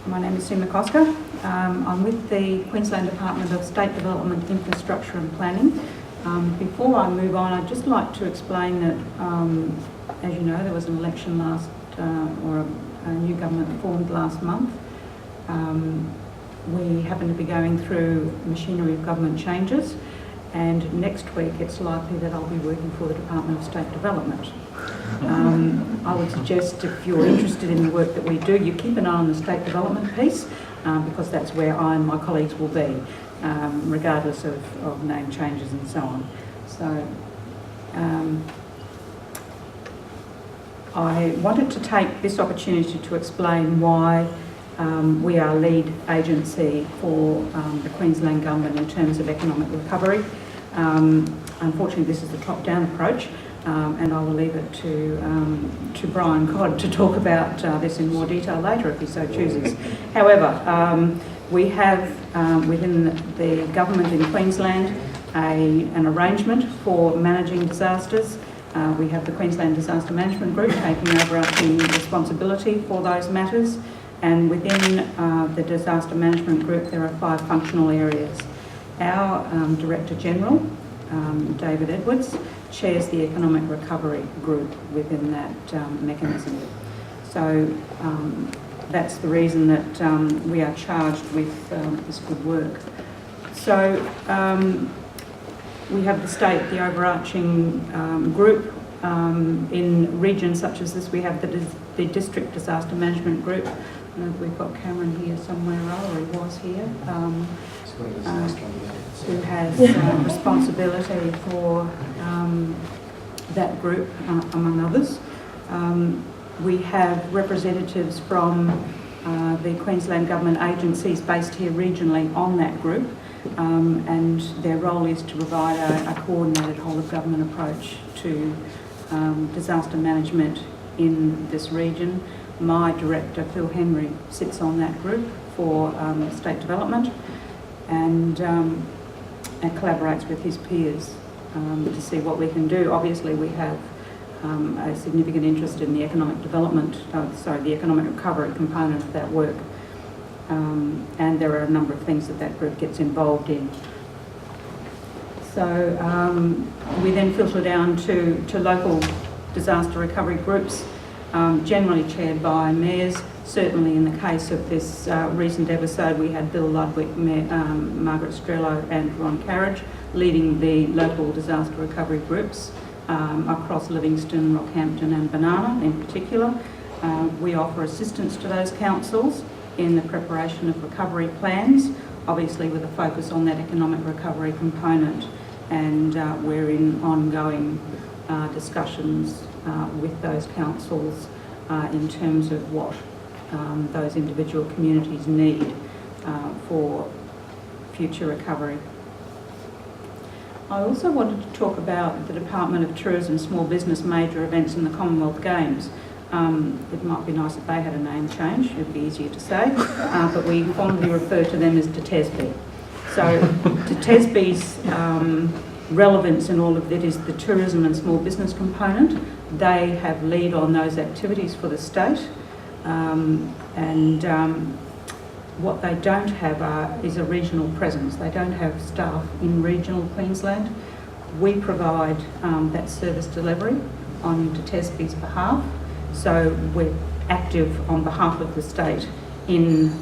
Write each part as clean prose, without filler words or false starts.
My name is Sue McCosker. I'm with the Queensland Department of State Development, Infrastructure and Planning. Before I move on, I'd just like to explain that, as you know, there was an election or a new government formed last month. We happen to be going through machinery of government changes, and next week it's likely that I'll be working for the Department of State Development. I would suggest, if you're interested in the work that we do, you keep an eye on the state development piece, because that's where I and my colleagues will be, regardless of name changes and so on. So I wanted to take this opportunity to explain why we are lead agency for the Queensland Government in terms of economic recovery. Unfortunately, this is the top-down approach, and I will leave it to Brian Codd to talk about this in more detail later if he so chooses. However, we have within the government in Queensland an arrangement for managing disasters. We have the Queensland Disaster Management Group taking overarching responsibility for those matters, and within the Disaster Management Group there are 5 functional areas. Our Director General, David Edwards, chairs the Economic Recovery Group within that mechanism. So that's the reason that we are charged with this good work. So we have the state, the overarching group. In regions such as this, we have the District Disaster Management Group. We've got Cameron here somewhere, or he was here, who has responsibility for that group, among others. We have representatives from the Queensland Government agencies based here regionally on that group, and their role is to provide a coordinated whole-of-government approach to disaster management in this region. My director, Phil Henry, sits on that group for state development and collaborates with his peers to see what we can do. Obviously, we have a significant interest in the economic development, the economic recovery component of that work. And there are a number of things that group gets involved in. So we then filter down to local disaster recovery groups, generally chaired by mayors. Certainly in the case of this recent episode, we had Bill Ludwig, Margaret Strello and Ron Carriage leading the local disaster recovery groups across Livingston, Rockhampton and Banana in particular. We offer assistance to those councils in the preparation of recovery plans, obviously with a focus on that economic recovery component, and we're in ongoing discussions with those councils in terms of what those individual communities need for future recovery. I also wanted to talk about the Department of Tourism Small Business major events in the Commonwealth Games. It might be nice if they had a name change, it would be easier to say, but we fondly refer to them as DTESB. So DTESB's relevance in all of that is the tourism and small business component. They have lead on those activities for the state, and what they don't have is a regional presence. They don't have staff in regional Queensland. We provide that service delivery on DTESB's behalf. So we're active on behalf of the state in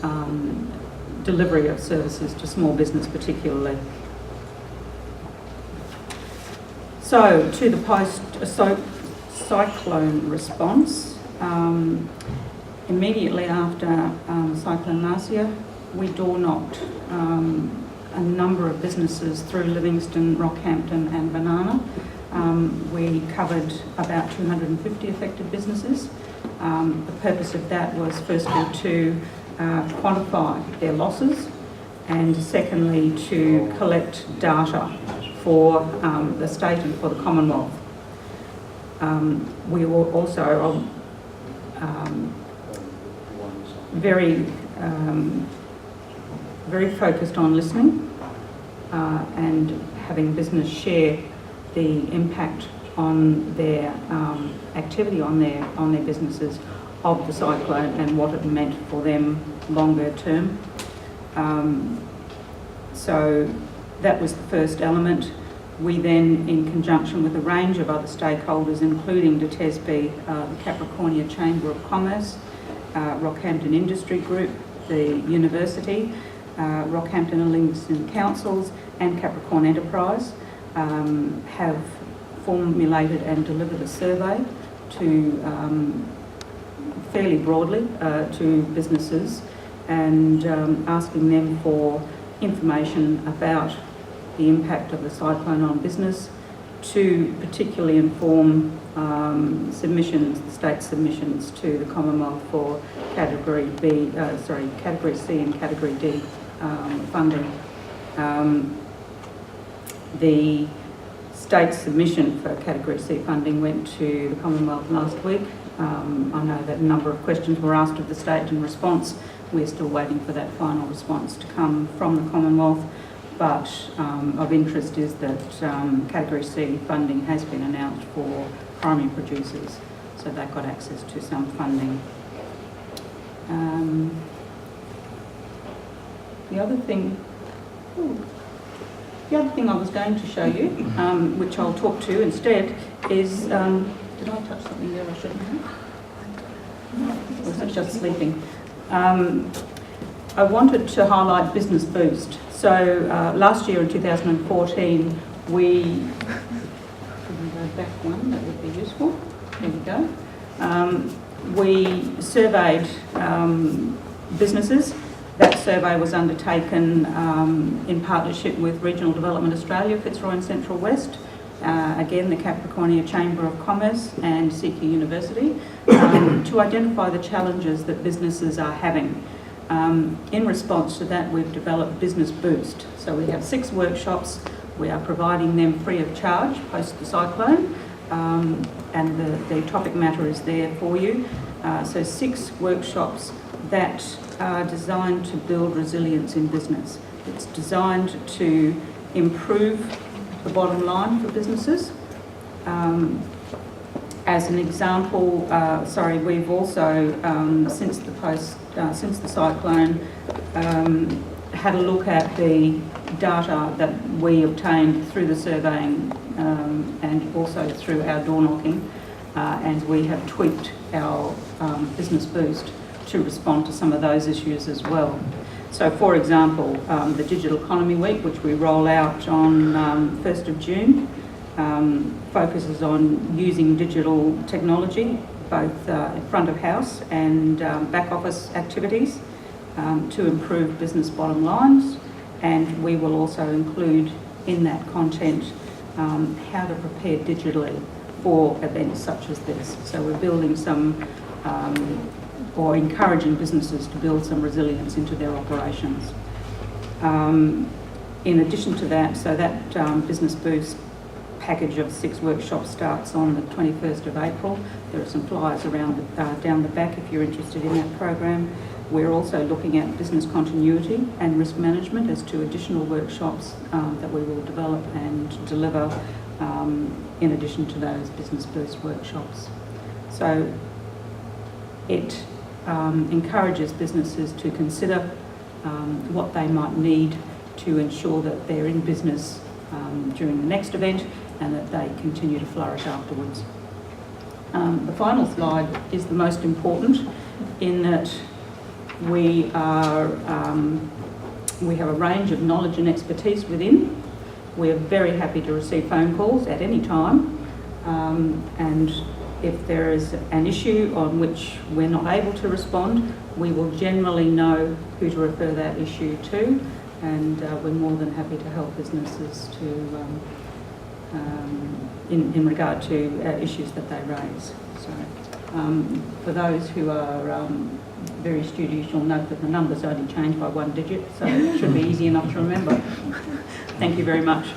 delivery of services to small business particularly. So to the post-cyclone response, immediately after Cyclone Marcia, we door-knocked a number of businesses through Livingston, Rockhampton and Banana. We covered about 250 affected businesses. The purpose of that was firstly to quantify their losses, and secondly to collect data for the state and for the Commonwealth. We were also very focused on listening and having business share the impact on their activity on their businesses of the cyclone and what it meant for them longer term. So that was the first element. We then, in conjunction with a range of other stakeholders, including the TESB, the Capricornia Chamber of Commerce, Rockhampton Industry Group, the University, Rockhampton and Livingston Councils and Capricorn Enterprise, have formulated and delivered a survey to fairly broadly to businesses, and asking them for information about the impact of the cyclone on business, to particularly inform submissions, the state submissions to the Commonwealth for Category C and Category D funding. The state submission for Category C funding went to the Commonwealth last week. I know that a number of questions were asked of the state in response. We're still waiting for that final response to come from the Commonwealth, but of interest is that Category C funding has been announced for primary producers, so they've got access to some funding. The other thing I was going to show you, which I'll talk to instead, is, did I touch something there I shouldn't have? Or was it just sleeping? I wanted to highlight Business Boost. So last year in 2014, we, if we can go back one, that would be useful. There we go. We surveyed businesses. That survey was undertaken in partnership with Regional Development Australia, Fitzroy and Central West, again the Capricornia Chamber of Commerce and CQ University, to identify the challenges that businesses are having. In response to that, we've developed Business Boost. So we have 6 workshops. We are providing them free of charge post the cyclone, and the topic matter is there for you. So 6 workshops that are designed to build resilience in business. It's designed to improve the bottom line for businesses. As an example, we've also, since the cyclone, had a look at the data that we obtained through the surveying and also through our door knocking, and we have tweaked our Business Boost to respond to some of those issues as well. So, for example, the Digital Economy Week, which we roll out on 1st of June, focuses on using digital technology, both front of house and back office activities, to improve business bottom lines. And we will also include in that content how to prepare digitally for events such as this. So we're building some, or encouraging businesses to build some resilience into their operations. In addition to that, so that Business Boost package of 6 workshops starts on the 21st of April. There are some flyers around down the back if you're interested in that program. We're also looking at business continuity and risk management as 2 additional workshops that we will develop and deliver in addition to those Business Boost workshops. So it encourages businesses to consider what they might need to ensure that they're in business during the next event and that they continue to flourish afterwards. The final slide is the most important, in that we have a range of knowledge and expertise within. We are very happy to receive phone calls at any time, and if there is an issue on which we're not able to respond, we will generally know who to refer that issue to, and we're more than happy to help businesses to in regard to issues that they raise. So for those who are very studious, you'll note that the numbers only change by 1 digit, so it should be easy enough to remember. Thank you very much.